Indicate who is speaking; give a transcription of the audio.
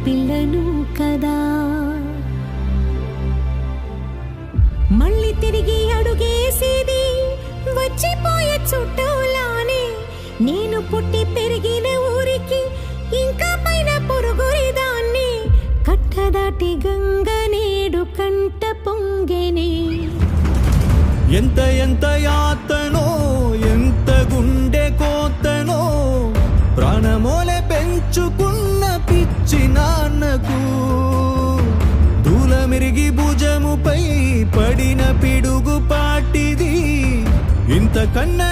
Speaker 1: పిల్లను కదా. మళ్ళీ తిరిగి అడుగేసేది వచ్చిపోయే చుట్టూలానే. నేను పుట్టి పెరిగిన ఊరికి ఇంకా పైన పొరుగురిదాన్ని. కట్టదాటి గంగ నేడు కంట పొంగెనే.
Speaker 2: ఎంత ఎంత యాతనో ఎంత గుండె కోతనో ప్రాణమోలే పెంచుకున్న పిచ్చి నాన్నకు. దూలమిరిగి భుజముపై పడిన పిడుగు పాటిది ఇంతకన్నా